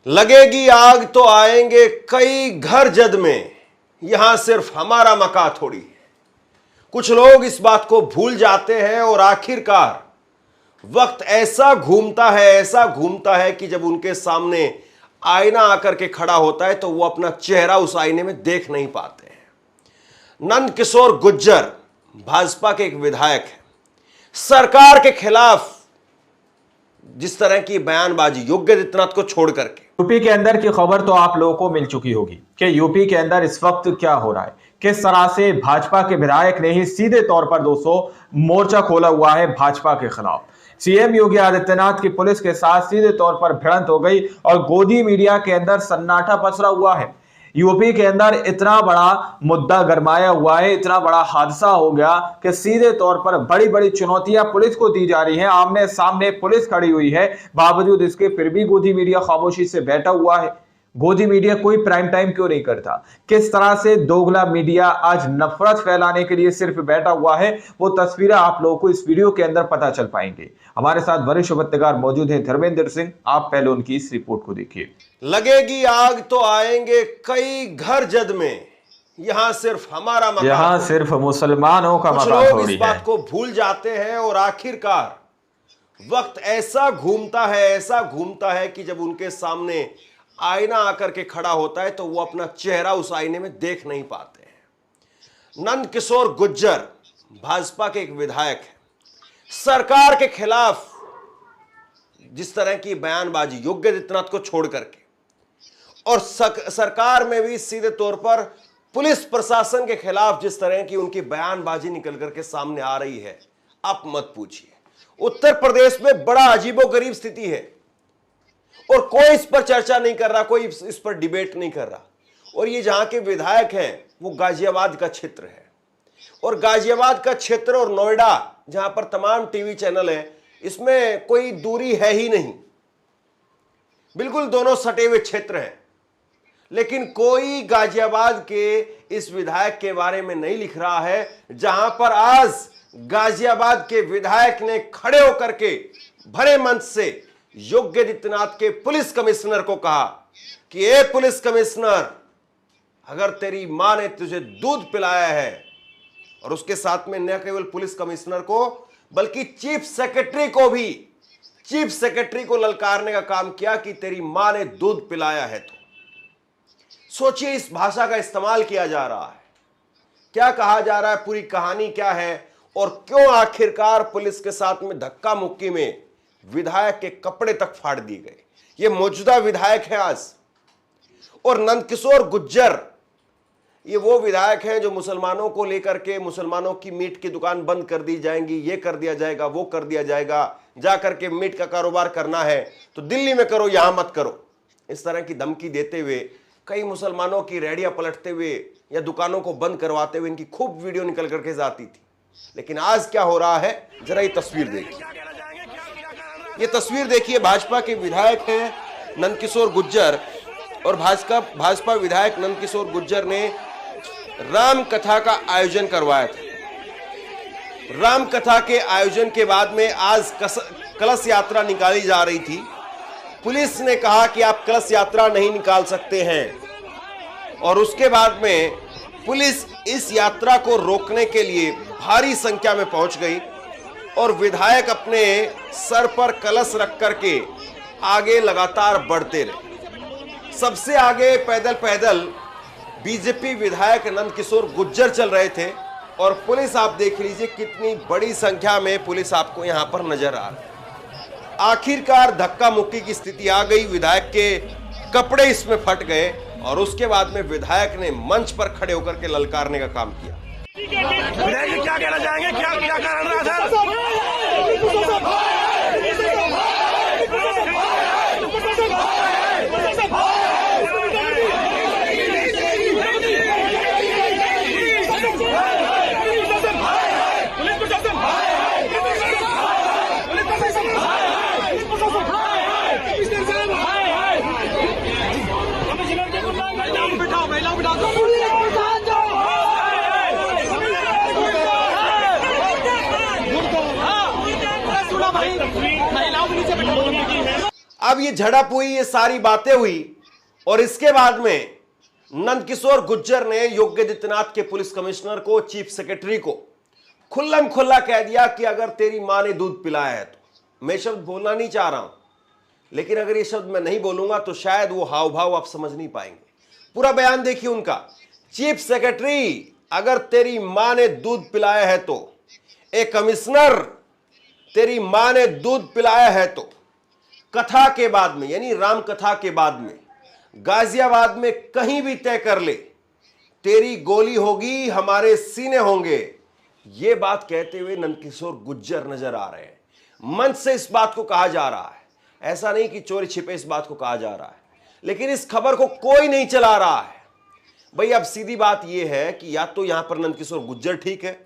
लगेगी आग तो आएंगे कई घर जद में, यहां सिर्फ हमारा मका थोड़ी। कुछ लोग इस बात को भूल जाते हैं और आखिरकार वक्त ऐसा घूमता है कि जब उनके सामने आईना आकर के खड़ा होता है तो वो अपना चेहरा उस आईने में देख नहीं पाते हैं। नंद किशोर गुर्जर भाजपा के एक विधायक हैं। सरकार के खिलाफ जिस तरह की बयानबाजी योगी आदित्यनाथ को छोड़ करके, यूपी के अंदर की खबर तो आप लोगों को मिल चुकी होगी कि यूपी के अंदर इस वक्त क्या हो रहा है। किस तरह से भाजपा के विधायक ने ही सीधे तौर पर दोस्तों मोर्चा खोला हुआ है भाजपा के खिलाफ। सीएम योगी आदित्यनाथ की पुलिस के साथ सीधे तौर पर भिड़ंत हो गई और गोदी मीडिया के अंदर सन्नाटा पसरा हुआ है। यूपी के अंदर इतना बड़ा मुद्दा गरमाया हुआ है, इतना बड़ा हादसा हो गया कि सीधे तौर पर बड़ी बड़ी चुनौतियां पुलिस को दी जा रही हैं। आमने सामने पुलिस खड़ी हुई है, बावजूद इसके फिर भी गोदी मीडिया खामोशी से बैठा हुआ है। गोदी मीडिया कोई प्राइम टाइम क्यों नहीं करता? किस तरह से दोगला मीडिया आज नफरत फैलाने के लिए सिर्फ बैठा हुआ है, वो तस्वीरें आप लोगों को इस वीडियो के अंदर पता चल पाएंगे। हमारे साथ वरिष्ठ पत्रकार मौजूद हैं धर्मेंद्र सिंह, आप पहले उनकी इस रिपोर्ट को देखिए। लगेगी आग तो आएंगे कई घर जद में, यहां सिर्फ हमारा मका, यहां सिर्फ मुसलमानों का कुछ मका लोग थोड़ी इस बात है। को भूल जाते हैं और आखिरकार वक्त ऐसा घूमता है कि जब उनके सामने आईना आकर के खड़ा होता है तो वो अपना चेहरा उस आईने में देख नहीं पाते हैं। नंद किशोर गुर्जर भाजपा के एक विधायक हैं। सरकार के खिलाफ जिस तरह की बयानबाजी योगी आदित्यनाथ को छोड़ करके, और सरकार में भी सीधे तौर पर पुलिस प्रशासन के खिलाफ जिस तरह की उनकी बयानबाजी निकल करके सामने आ रही है, आप मत पूछिए। उत्तर प्रदेश में बड़ा अजीबोगरीब स्थिति है और कोई इस पर चर्चा नहीं कर रहा, कोई इस पर डिबेट नहीं कर रहा। और ये जहां के विधायक हैं वो गाजियाबाद का क्षेत्र है, और गाजियाबाद का क्षेत्र और नोएडा जहां पर तमाम टीवी चैनल है, इसमें कोई दूरी है ही नहीं, बिल्कुल दोनों सटे हुए क्षेत्र हैं। लेकिन कोई गाजियाबाद के इस विधायक के बारे में नहीं लिख रहा है, जहां पर आज गाजियाबाद के विधायक ने खड़े होकर के भरे मंच से योगी आदित्यनाथ के पुलिस कमिश्नर को कहा कि ए पुलिस कमिश्नर, अगर तेरी मां ने तुझे दूध पिलाया है, और उसके साथ में न केवल पुलिस कमिश्नर को बल्कि चीफ सेक्रेटरी को ललकारने का काम किया कि तेरी मां ने दूध पिलाया है। तो सोचिए इस भाषा का इस्तेमाल किया जा रहा है, क्या कहा जा रहा है, पूरी कहानी क्या है, और क्यों आखिरकार पुलिस के साथ में धक्का मुक्की में विधायक के कपड़े तक फाड़ दिए गए। ये मौजूदा विधायक है आज। और नंद किशोर गुर्जर ये वो विधायक हैं जो मुसलमानों को लेकर के, मुसलमानों की मीट की दुकान बंद कर दी जाएंगी, ये कर दिया जाएगा, वो कर दिया जाएगा, जा करके मीट का कारोबार करना है तो दिल्ली में करो, यहां मत करो, इस तरह की धमकी देते हुए कई मुसलमानों की रेहड़ियां पलटते हुए या दुकानों को बंद करवाते हुए इनकी खूब वीडियो निकल करके जाती थी। लेकिन आज क्या हो रहा है, जरा ये तस्वीर देखिए। ये तस्वीर देखिए, भाजपा के विधायक हैं नंद किशोर गुर्जर, और भाजपा विधायक नंद किशोर गुर्जर ने राम कथा का आयोजन करवाया था। राम कथा के आयोजन के बाद में आज कलश यात्रा निकाली जा रही थी। पुलिस ने कहा कि आप कलश यात्रा नहीं निकाल सकते हैं, और उसके बाद में पुलिस इस यात्रा को रोकने के लिए भारी संख्या में पहुंच गई, और विधायक अपने सर पर कलश रख करके आगे लगातार बढ़ते रहे। सबसे आगे पैदल बीजेपी विधायक नंद किशोर गुर्जर चल रहे थे, और पुलिस आप देख लीजिए कितनी बड़ी संख्या में पुलिस आपको यहां पर नजर आ रही है। आखिरकार धक्का मुक्की की स्थिति आ गई, विधायक के कपड़े इसमें फट गए, और उसके बाद में विधायक ने मंच पर खड़े होकर के ललकारने का काम किया। विधायक क्या कहना चाहेंगे, क्या कारण रहा सर? अब ये झड़प हुई, ये सारी बातें हुई और इसके बाद में नंदकिशोर गुर्जर ने योगी आदित्यनाथ के पुलिस कमिश्नर को, चीफ सेक्रेटरी को खुल्लम खुल्ला कह दिया कि अगर तेरी मां ने दूध पिलाया है तो। मैं शब्द बोलना नहीं चाह रहा हूं, लेकिन अगर ये शब्द मैं नहीं बोलूंगा तो शायद वो हाव भाव आप समझ नहीं पाएंगे। पूरा बयान देखिए उनका। चीफ सेक्रेटरी, अगर तेरी मां ने दूध पिलाया है तो, एक कमिश्नर तेरी मां ने दूध पिलाया है तो, कथा के बाद में यानी राम कथा के बाद में गाजियाबाद में कहीं भी तय कर ले, तेरी गोली होगी, हमारे सीने होंगे। यह बात कहते हुए नंदकिशोर गुर्जर नजर आ रहे हैं। मंच से इस बात को कहा जा रहा है, ऐसा नहीं कि चोरी छिपे इस बात को कहा जा रहा है, लेकिन इस खबर को कोई नहीं चला रहा है। भाई अब सीधी बात यह है कि या तो यहां पर नंदकिशोर गुर्जर ठीक है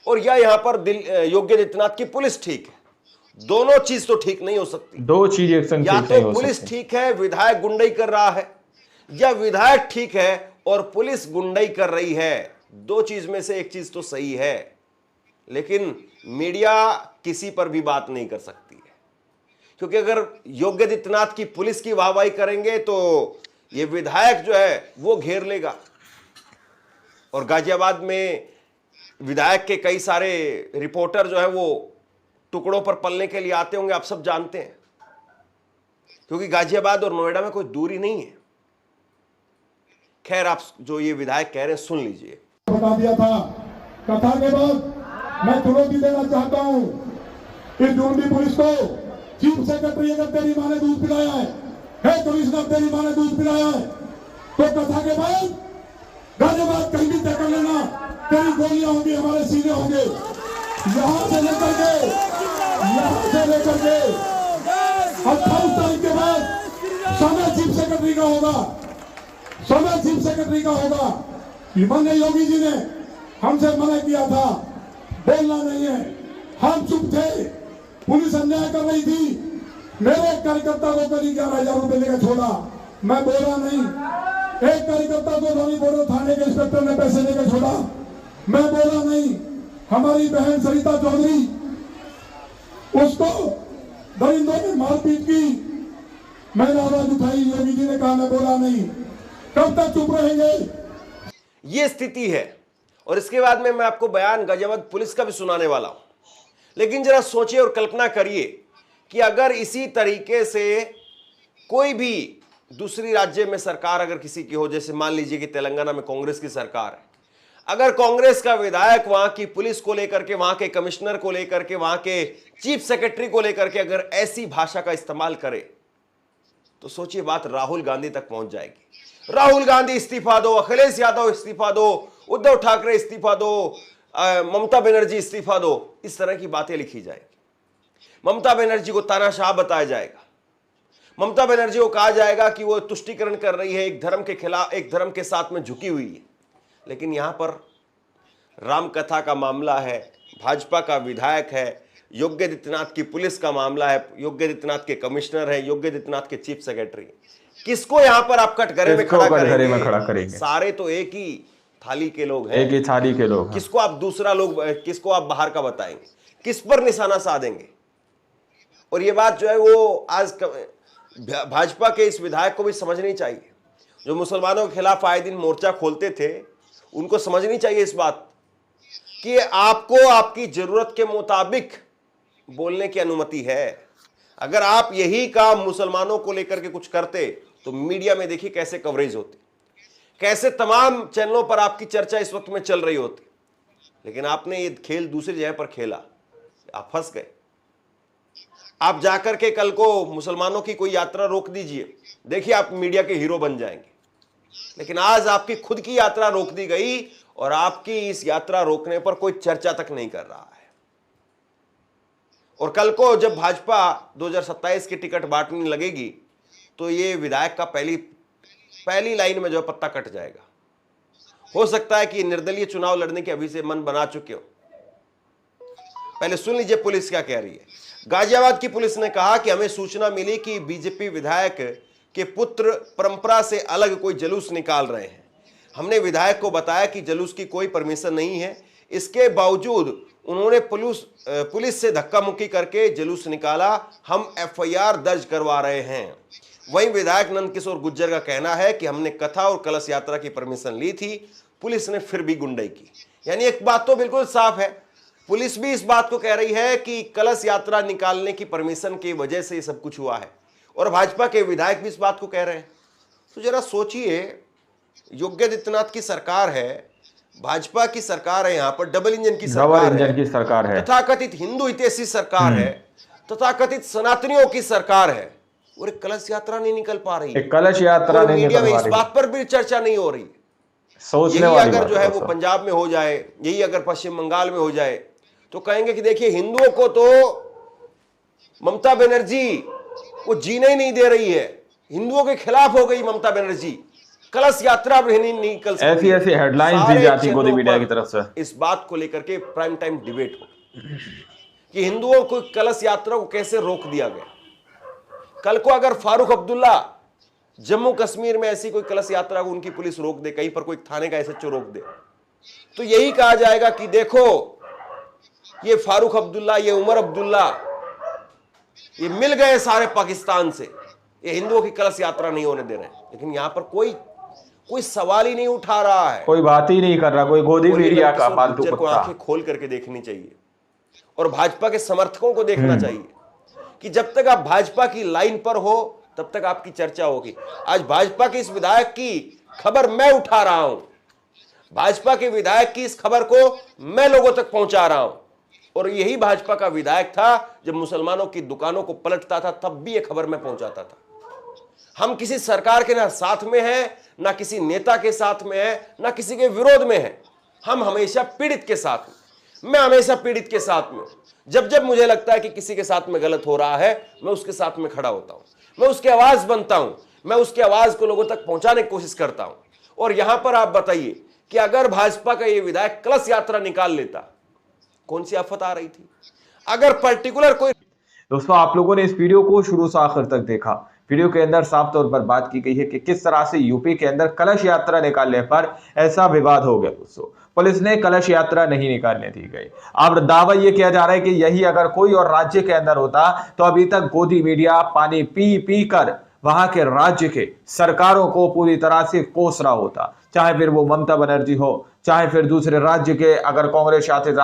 और या यहां पर योगी आदित्यनाथ की पुलिस ठीक है। दोनों चीज तो ठीक नहीं हो सकती। दो चीज एक संग या ठीक नहीं तो हो पुलिस सकती। ठीक है, विधायक गुंडई कर रहा है, या विधायक ठीक है और पुलिस गुंडई कर रही है। दो चीज में से एक चीज तो सही है, लेकिन मीडिया किसी पर भी बात नहीं कर सकती है, क्योंकि अगर योगी आदित्यनाथ की पुलिस की वाहवाही करेंगे तो ये विधायक जो है वो घेर लेगा। और गाजियाबाद में विधायक के कई सारे रिपोर्टर जो है वो टुकड़ों पर पलने के लिए आते होंगे, आप सब जानते हैं, क्योंकि गाजियाबाद और नोएडा में कोई दूरी नहीं है। खैर, आप जो ये विधायक कह रहे हैं सुन लीजिए। बता दिया था कथा के बाद मैं चुनौती देना चाहता हूं इस ढूंढी पुलिस को। चीफ सेक्रेटरी, अगर तेरी मां ने दूध पिलाया है कमिश्नर तेरी मां ने दूध पिलाया है तो कथा के बाद गाजियाबाद कहीं भी तय कर लेना, तेरी गोलियां होंगी, हमारे सीने होंगे। यहां से लेकर के 28 तारीख के बाद समय चीफ सेक्रेटरी का होगा, समय चीफ सेक्रेटरी का होगा। माननीय योगी जी ने हमसे मना किया था, बोलना नहीं है, हम चुप थे। पुलिस अन्याय कर रही थी, मेरे एक कार्यकर्ता को करीब 11,000 रुपए लेकर छोड़ा, मैं बोला नहीं। एक कार्यकर्ता को धोनी बोर्डो थाने के इंस्पेक्टर ने पैसे लेकर छोड़ा, मैं बोला नहीं। हमारी बहन सरिता चौधरी, उसको दरिंदों ने मारपीट की, मैंने आवाज उठाई, योगी जी ने कहा मैं बोला नहीं। कब तक चुप रहेंगे? ये स्थिति है। और इसके बाद में मैं आपको बयान गाजियाबाद पुलिस का भी सुनाने वाला हूं, लेकिन जरा सोचिए और कल्पना करिए कि अगर इसी तरीके से कोई भी दूसरी राज्य में सरकार अगर किसी की हो, जैसे मान लीजिए कि तेलंगाना में कांग्रेस की सरकार है, अगर कांग्रेस का विधायक वहां की पुलिस को लेकर के, वहां के कमिश्नर को लेकर के, वहां के चीफ सेक्रेटरी को लेकर के अगर ऐसी भाषा का इस्तेमाल करे, तो सोचिए बात राहुल गांधी तक पहुंच जाएगी। राहुल गांधी इस्तीफा दो, अखिलेश यादव इस्तीफा दो, उद्धव ठाकरे इस्तीफा दो, ममता बनर्जी इस्तीफा दो, इस तरह की बातें लिखी जाएगी। ममता बनर्जी को तानाशाह बताया जाएगा, ममता बनर्जी को कहा जाएगा कि वो तुष्टीकरण कर रही है, एक धर्म के खिलाफ, एक धर्म के साथ में झुकी हुई है। लेकिन यहां पर राम कथा का मामला है, भाजपा का विधायक है, योगी आदित्यनाथ की पुलिस का मामला है, योगी आदित्यनाथ के कमिश्नर है, योगी आदित्यनाथ के चीफ सेक्रेटरी। किसको यहां पर आप कटघरे में खड़ा करेंगे? सारे तो एक ही थाली के लोग हैं, एक ही थाली के लोग। किसको आप दूसरा लोग, किसको आप बाहर का बताएंगे? किस पर निशाना साधेंगे? और ये बात जो है वो आज भाजपा के इस विधायक को भी समझनी चाहिए, जो मुसलमानों के खिलाफ आए दिन मोर्चा खोलते थे, उनको समझनी चाहिए इस बात कि आपको आपकी जरूरत के मुताबिक बोलने की अनुमति है। अगर आप यही काम मुसलमानों को लेकर के कुछ करते तो मीडिया में देखिए कैसे कवरेज होती, कैसे तमाम चैनलों पर आपकी चर्चा इस वक्त में चल रही होती। लेकिन आपने ये खेल दूसरी जगह पर खेला, आप फंस गए। आप जाकर के कल को मुसलमानों की कोई यात्रा रोक दीजिए, देखिए आप मीडिया के हीरो बन जाएंगे। लेकिन आज आपकी खुद की यात्रा रोक दी गई और आपकी इस यात्रा रोकने पर कोई चर्चा तक नहीं कर रहा है। और कल को जब भाजपा 2027 की टिकट बांटने लगेगी तो ये विधायक का पहली लाइन में जो पत्ता कट जाएगा। हो सकता है कि निर्दलीय चुनाव लड़ने के अभी से मन बना चुके हो। पहले सुन लीजिए पुलिस क्या कह रही है। गाजियाबाद की पुलिस ने कहा कि हमें सूचना मिली कि बीजेपी विधायक के पुत्र परंपरा से अलग कोई जुलूस निकाल रहे हैं। हमने विधायक को बताया कि जुलूस की कोई परमिशन नहीं है, इसके बावजूद उन्होंने पुलिस से धक्का मुक्की करके जुलूस निकाला, हम एफआईआर दर्ज करवा रहे हैं। वहीं विधायक नंदकिशोर गुर्जर का कहना है कि हमने कथा और कलश यात्रा की परमिशन ली थी, पुलिस ने फिर भी गुंडाई की। यानी एक बात तो बिल्कुल साफ है, पुलिस भी इस बात को कह रही है कि कलश यात्रा निकालने की परमिशन की वजह से ये सब कुछ हुआ है, और भाजपा के विधायक भी इस बात को कह रहे हैं। तो जरा सोचिए, योगी आदित्यनाथ की सरकार है, भाजपा की सरकार है, यहां पर डबल इंजन की सरकार है, तथाकथित हिंदू हितैषी सरकार है, तथाकथित सनातनियों की सरकार है, और एक कलश यात्रा नहीं निकल पा रही, कलश यात्रा नहीं मीडिया में इस बात पर भी चर्चा नहीं हो रही। यही अगर जो है वो पंजाब में हो जाए, यही अगर पश्चिम बंगाल में हो जाए, तो कहेंगे कि देखिए हिंदुओं को तो ममता बनर्जी वो जीने ही नहीं दे रही है, हिंदुओं के खिलाफ हो गई ममता बनर्जी, कलश यात्रा भी नहीं निकल सकती। ऐसी हेडलाइंस दी जाती गोदी मीडिया की तरफ से। इस बात को लेकर के प्राइम टाइम डिबेट हो कि हिंदुओं को कलश यात्रा को कैसे रोक दिया गया। कल को अगर फारूक अब्दुल्ला जम्मू कश्मीर में ऐसी कोई कलश यात्रा को उनकी पुलिस रोक दे, कहीं पर कोई थाने का एसएचओ रोक दे, तो यही कहा जाएगा कि देखो ये फारूक अब्दुल्ला, ये उमर अब्दुल्ला, ये मिल गए सारे पाकिस्तान से, ये हिंदुओं की कलश यात्रा नहीं होने दे रहे। लेकिन यहां पर कोई सवाल ही नहीं उठा रहा है, कोई बात ही नहीं कर रहा, कोई गोदी मीडिया का फालतू को आंखें खोल करके देखनी चाहिए, और भाजपा के समर्थकों को देखना चाहिए कि जब तक आप भाजपा की लाइन पर हो तब तक आपकी चर्चा होगी। आज भाजपा के इस विधायक की खबर मैं उठा रहा हूं, भाजपा के विधायक की इस खबर को मैं लोगों तक पहुंचा रहा हूं, और यही भाजपा का विधायक था जब मुसलमानों की दुकानों को पलटता था, तब भी यह खबर मैं पहुंचाता था। हम किसी सरकार के ना साथ में हैं, ना किसी नेता के साथ में है, ना किसी के विरोध में है, हम हमेशा पीड़ित के साथ में, मैं हमेशा पीड़ित के साथ में। जब जब मुझे लगता है कि किसी के साथ में गलत हो रहा है, मैं उसके साथ में खड़ा होता हूं, मैं उसकी आवाज बनता हूं, मैं उसकी आवाज को लोगों तक पहुंचाने की कोशिश करता हूं। और यहां पर आप बताइए कि अगर भाजपा का यह विधायक कलश यात्रा निकाल लेता, कौन सी आफत आ रही थी? अगर पर्टिकुलर कोई। दोस्तों, आप लोगों ने इस वीडियो को शुरू से आखिर तक देखा। वीडियो के अंदर साफ तौर पर बात की गई है कि किस तरह से यूपी के अंदर कलश यात्रा निकालने पर ऐसा विवाद हो गया। दोस्तों, पुलिस ने कलश यात्रा नहीं निकालने दी गई। अब दावा यह किया जा रहा है कि यही अगर कोई और राज्य के अंदर होता तो अभी तक गोदी मीडिया पानी पी पी कर वहां के राज्य के सरकारों को पूरी तरह से कोस रहा होता, चाहे फिर वो ममता बनर्जी हो, चाहे फिर दूसरे राज्य के अगर कांग्रेस शासित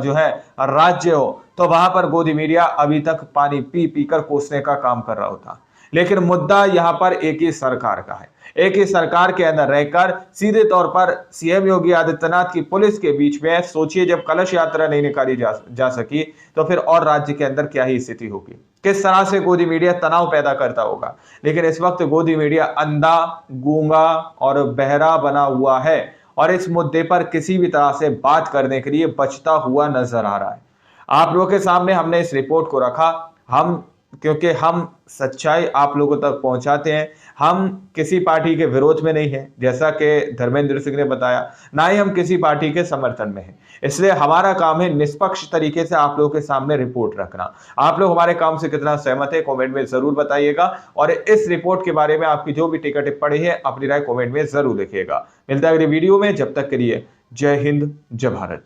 जो है राज्य हो, तो वहां पर गोदी मीडिया अभी तक पानी पी पी कर कोसने का काम कर रहा होता। लेकिन मुद्दा यहां पर एक ही सरकार का है। एक ही सरकार के अंदर रहकर सीधे तौर पर सीएम योगी आदित्यनाथ की पुलिस के बीच में, सोचिए जब कलश यात्रा नहीं निकाली जा सकी तो फिर और राज्य के अंदर क्या ही स्थिति होगी, किस तरह से गोदी मीडिया तनाव पैदा करता होगा। लेकिन इस वक्त गोदी मीडिया अंधा, गूंगा और बहरा बना हुआ है और इस मुद्दे पर किसी भी तरह से बात करने के लिए बचता हुआ नजर आ रहा है। आप लोगों के सामने हमने इस रिपोर्ट को रखा, क्योंकि हम सच्चाई आप लोगों तक पहुंचाते हैं। हम किसी पार्टी के विरोध में नहीं हैं, जैसा कि धर्मेंद्र सिंह ने बताया, ना ही हम किसी पार्टी के समर्थन में हैं। इसलिए हमारा काम है निष्पक्ष तरीके से आप लोगों के सामने रिपोर्ट रखना। आप लोग हमारे काम से कितना सहमत है कमेंट में जरूर बताइएगा, और इस रिपोर्ट के बारे में आपकी जो भी टिकट टिप्पणी है अपनी राय कमेंट में जरूर लिखिएगा। मिलता है अगली वीडियो में, जब तक के लिए जय हिंद, जय भारत।